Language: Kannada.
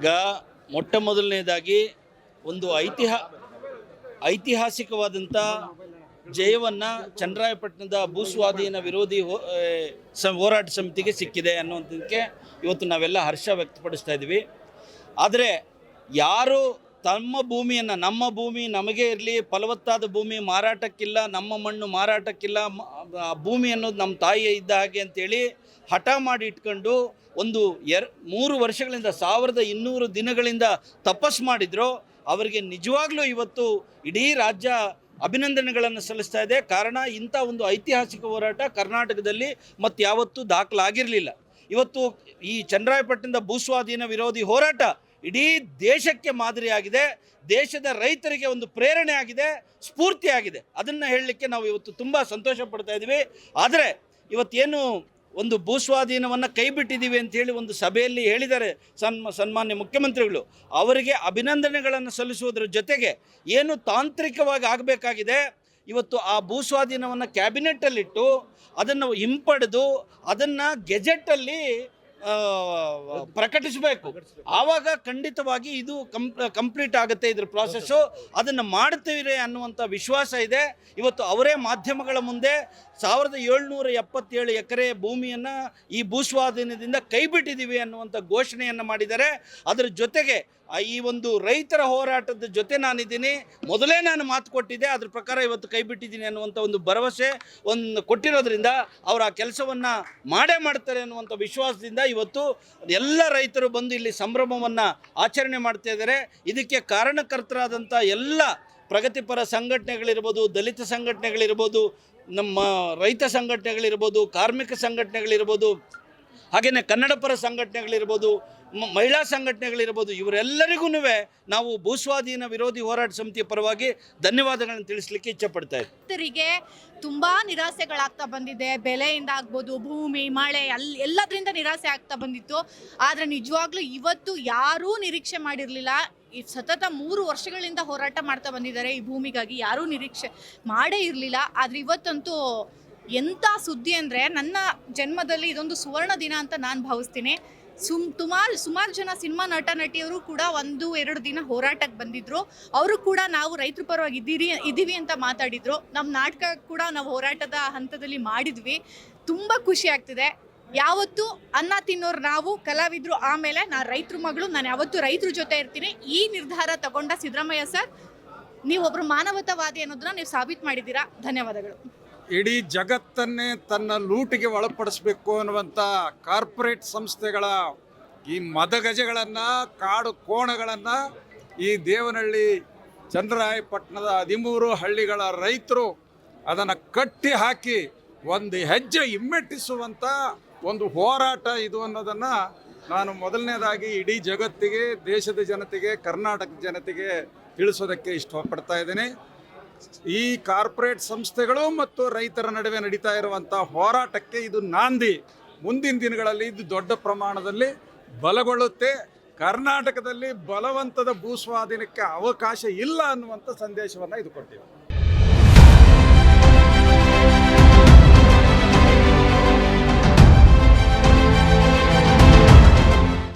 ಈಗ ಮೊಟ್ಟ ಮೊದಲನೇದಾಗಿ ಒಂದು ಐತಿಹಾಸಿಕವಾದಂಥ ಜಯವನ್ನು ಚನ್ನರಾಯಪಟ್ಟಣದ ಭೂಸ್ವಾಧೀನ ವಿರೋಧಿ ಹೋರಾಟ ಸಮಿತಿಗೆ ಸಿಕ್ಕಿದೆ ಅನ್ನುವಂಥದ್ದಕ್ಕೆ ಇವತ್ತು ನಾವೆಲ್ಲ ಹರ್ಷ ವ್ಯಕ್ತಪಡಿಸ್ತಾ ಇದ್ದೀವಿ. ಆದರೆ ಯಾರು ತಮ್ಮ ಭೂಮಿಯನ್ನು, ನಮ್ಮ ಭೂಮಿ ನಮಗೆ ಇರಲಿ, ಫಲವತ್ತಾದ ಭೂಮಿ ಮಾರಾಟಕ್ಕಿಲ್ಲ, ನಮ್ಮ ಮಣ್ಣು ಮಾರಾಟಕ್ಕಿಲ್ಲ, ಭೂಮಿ ಅನ್ನೋದು ನಮ್ಮ ತಾಯಿ ಇದ್ದ ಹಾಗೆ ಅಂತೇಳಿ ಹಠ ಮಾಡಿ ಇಟ್ಕೊಂಡು ಒಂದು 3 ವರ್ಷಗಳಿಂದ 1200 ದಿನಗಳಿಂದ ತಪಸ್ಸು ಮಾಡಿದ್ರು, ಅವರಿಗೆ ನಿಜವಾಗ್ಲೂ ಇವತ್ತು ಇಡೀ ರಾಜ್ಯ ಅಭಿನಂದನೆಗಳನ್ನು ಸಲ್ಲಿಸ್ತಾ ಇದೆ. ಕಾರಣ ಇಂಥ ಒಂದು ಐತಿಹಾಸಿಕ ಹೋರಾಟ ಕರ್ನಾಟಕದಲ್ಲಿ ಮತ್ತು ಯಾವತ್ತೂ ದಾಖಲಾಗಿರಲಿಲ್ಲ. ಇವತ್ತು ಈ ಚನ್ನರಾಯಪಟ್ಟಣದ ಭೂಸ್ವಾಧೀನ ವಿರೋಧಿ ಹೋರಾಟ ಇಡೀ ದೇಶಕ್ಕೆ ಮಾದರಿಯಾಗಿದೆ, ದೇಶದ ರೈತರಿಗೆ ಒಂದು ಪ್ರೇರಣೆ ಆಗಿದೆ, ಸ್ಫೂರ್ತಿಯಾಗಿದೆ. ಅದನ್ನು ಹೇಳಲಿಕ್ಕೆ ನಾವು ಇವತ್ತು ತುಂಬ ಸಂತೋಷ ಪಡ್ತಾ ಇದ್ದೀವಿ. ಆದರೆ ಇವತ್ತೇನು ಒಂದು ಭೂಸ್ವಾಧೀನವನ್ನು ಕೈ ಬಿಟ್ಟಿದ್ದೀವಿ ಅಂಥೇಳಿ ಒಂದು ಸಭೆಯಲ್ಲಿ ಹೇಳಿದ್ದಾರೆ ಸನ್ಮಾನ್ಯ ಮುಖ್ಯಮಂತ್ರಿಗಳು, ಅವರಿಗೆ ಅಭಿನಂದನೆಗಳನ್ನು ಸಲ್ಲಿಸುವುದರ ಜೊತೆಗೆ ಏನು ತಾಂತ್ರಿಕವಾಗಿ ಆಗಬೇಕಾಗಿದೆ, ಇವತ್ತು ಆ ಭೂಸ್ವಾಧೀನವನ್ನು ಕ್ಯಾಬಿನೆಟ್ಟಲ್ಲಿಟ್ಟು ಅದನ್ನು ಹಿಂಪಡೆದು ಅದನ್ನು ಗೆಜೆಟಲ್ಲಿ ಪ್ರಕಟಿಸಬೇಕು. ಆವಾಗ ಖಂಡಿತವಾಗಿ ಇದು ಕಂಪ್ಲೀಟ್ ಆಗುತ್ತೆ ಇದ್ರ ಪ್ರಾಸೆಸ್ಸು. ಅದನ್ನು ಮಾಡ್ತೀವಿ ಅನ್ನುವಂಥ ವಿಶ್ವಾಸ ಇದೆ. ಇವತ್ತು ಅವರೇ ಮಾಧ್ಯಮಗಳ ಮುಂದೆ 1777 ಎಕರೆ ಭೂಮಿಯನ್ನು ಈ ಭೂಸ್ವಾಧೀನದಿಂದ ಕೈ ಬಿಟ್ಟಿದ್ದೀವಿ ಅನ್ನುವಂಥ ಘೋಷಣೆಯನ್ನು ಮಾಡಿದ್ದಾರೆ. ಅದರ ಜೊತೆಗೆ ಈ ಒಂದು ರೈತರ ಹೋರಾಟದ ಜೊತೆ ನಾನಿದ್ದೀನಿ, ಮೊದಲೇ ನಾನು ಮಾತು ಕೊಟ್ಟಿದ್ದೆ, ಅದ್ರ ಪ್ರಕಾರ ಇವತ್ತು ಕೈ ಬಿಟ್ಟಿದ್ದೀನಿ ಅನ್ನುವಂಥ ಒಂದು ಭರವಸೆ ಕೊಟ್ಟಿರೋದ್ರಿಂದ ಅವರು ಆ ಕೆಲಸವನ್ನು ಮಾಡೇ ಮಾಡ್ತಾರೆ ಅನ್ನುವಂಥ ವಿಶ್ವಾಸದಿಂದ ಇವತ್ತು ಎಲ್ಲ ರೈತರು ಬಂದು ಇಲ್ಲಿ ಸಂಭ್ರಮವನ್ನು ಆಚರಣೆ ಮಾಡ್ತಾ ಇದ್ದಾರೆ. ಇದಕ್ಕೆ ಕಾರಣಕರ್ತರಾದಂಥ ಎಲ್ಲ ಪ್ರಗತಿಪರ ಸಂಘಟನೆಗಳಿರ್ಬೋದು, ದಲಿತ ಸಂಘಟನೆಗಳಿರ್ಬೋದು, ನಮ್ಮ ರೈತ ಸಂಘಟನೆಗಳಿರ್ಬೋದು, ಕಾರ್ಮಿಕ ಸಂಘಟನೆಗಳಿರ್ಬೋದು, ಹಾಗೆಯೇ ಕನ್ನಡಪರ ಸಂಘಟನೆಗಳಿರ್ಬೋದು, ಮಹಿಳಾ ಸಂಘಟನೆಗಳಿರ್ಬೋದು, ಇವರೆಲ್ಲರಿಗೂ ನಾವು ಭೂಸ್ವಾಧೀನ ವಿರೋಧಿ ಹೋರಾಟ ಸಮಿತಿಯ ಪರವಾಗಿ ಧನ್ಯವಾದಗಳನ್ನು ತಿಳಿಸಲಿಕ್ಕೆ ಇಚ್ಛೆಪಡ್ತಾ ಇದ್ದೀವಿ. ರೈತರಿಗೆ ತುಂಬ ನಿರಾಸೆಗಳಾಗ್ತಾ ಬಂದಿದೆ. ಬೆಲೆಯಿಂದ ಆಗ್ಬೋದು, ಭೂಮಿ, ಮಳೆ ಎಲ್ಲದರಿಂದ ನಿರಾಸೆ ಆಗ್ತಾ ಬಂದಿತ್ತು. ಆದರೆ ನಿಜವಾಗ್ಲೂ ಇವತ್ತು ಯಾರೂ ನಿರೀಕ್ಷೆ ಮಾಡಿರಲಿಲ್ಲ. ಈ ಸತತ 3 ವರ್ಷಗಳಿಂದ ಹೋರಾಟ ಮಾಡ್ತಾ ಬಂದಿದ್ದಾರೆ ಈ ಭೂಮಿಗಾಗಿ, ಯಾರೂ ನಿರೀಕ್ಷೆ ಮಾಡೇ ಇರಲಿಲ್ಲ. ಆದರೆ ಇವತ್ತಂತೂ ಎಂಥ ಸುದ್ದಿ ಅಂದರೆ, ನನ್ನ ಜನ್ಮದಲ್ಲಿ ಇದೊಂದು ಸುವರ್ಣ ದಿನ ಅಂತ ನಾನು ಭಾವಿಸ್ತೀನಿ. ಸುಮಾರು ಜನ ಸಿನಿಮಾ ನಟ ನಟಿಯವರು ಕೂಡ 1-2 ದಿನ ಹೋರಾಟಕ್ಕೆ ಬಂದಿದ್ರು. ಅವರು ಕೂಡ ನಾವು ರೈತರ ಪರವಾಗಿ ಇದ್ದೀವಿ ಅಂತ ಮಾತಾಡಿದ್ರು. ನಮ್ಮ ನಾಟಕ ಕೂಡ ನಾವು ಹೋರಾಟದ ಹಂತದಲ್ಲಿ ಮಾಡಿದ್ವಿ. ತುಂಬ ಖುಷಿ ಆಗ್ತಿದೆ. ಯಾವತ್ತು ಅನ್ನ ತಿನ್ನೋರು ನಾವು ಕಲಾವಿದರು, ಆಮೇಲೆ ನಾನು ರೈತರ ಮಗಳು, ನಾನು ಯಾವತ್ತೂ ರೈತರ ಜೊತೆ ಇರ್ತೀನಿ. ಈ ನಿರ್ಧಾರ ತಗೊಂಡ ಸಿದ್ದರಾಮಯ್ಯ ಸರ್, ನೀವೊಬ್ಬರು ಮಾನವತಾವಾದಿ ಅನ್ನೋದನ್ನ ನೀವು ಸಾಬೀತು ಮಾಡಿದ್ದೀರಾ. ಧನ್ಯವಾದಗಳು. ಇಡೀ ಜಗತ್ತನ್ನೇ ತನ್ನ ಲೂಟಿಗೆ ಒಳಪಡಿಸಬೇಕು ಅನ್ನುವಂಥ ಕಾರ್ಪೊರೇಟ್ ಸಂಸ್ಥೆಗಳ ಈ ಮದಗಜಗಳನ್ನು, ಕಾಡು ಕೋಣಗಳನ್ನು ಈ ದೇವನಹಳ್ಳಿ ಚನ್ನರಾಯಪಟ್ಟಣದ 13 ಹಳ್ಳಿಗಳ ರೈತರು ಅದನ್ನು ಕಟ್ಟಿ ಹಾಕಿ ಒಂದು ಹೆಜ್ಜೆ ಹಿಮ್ಮೆಟ್ಟಿಸುವಂಥ ಒಂದು ಹೋರಾಟ ಇದು ಅನ್ನೋದನ್ನು ನಾನು ಮೊದಲನೇದಾಗಿ ಇಡೀ ಜಗತ್ತಿಗೆ, ದೇಶದ ಜನತೆಗೆ, ಕರ್ನಾಟಕದ ಜನತೆಗೆ ತಿಳಿಸೋದಕ್ಕೆ ಇಷ್ಟಪಡ್ತಾ ಇದ್ದೇನೆ. ಈ ಕಾರ್ಪೊರೇಟ್ ಸಂಸ್ಥೆಗಳು ಮತ್ತು ರೈತರ ನಡುವೆ ನಡೀತಾ ಇರುವಂಥ ಹೋರಾಟಕ್ಕೆ ಇದು ನಾಂದಿ. ಮುಂದಿನ ದಿನಗಳಲ್ಲಿ ಇದು ದೊಡ್ಡ ಪ್ರಮಾಣದಲ್ಲಿ ಬಲಗೊಳ್ಳುತ್ತೆ. ಕರ್ನಾಟಕದಲ್ಲಿ ಬಲವಂತದ ಭೂಸ್ವಾಧೀನಕ್ಕೆ ಅವಕಾಶ ಇಲ್ಲ ಅನ್ನುವಂಥ ಸಂದೇಶವನ್ನು ಇದು ಕೊಟ್ಟಿದೆ.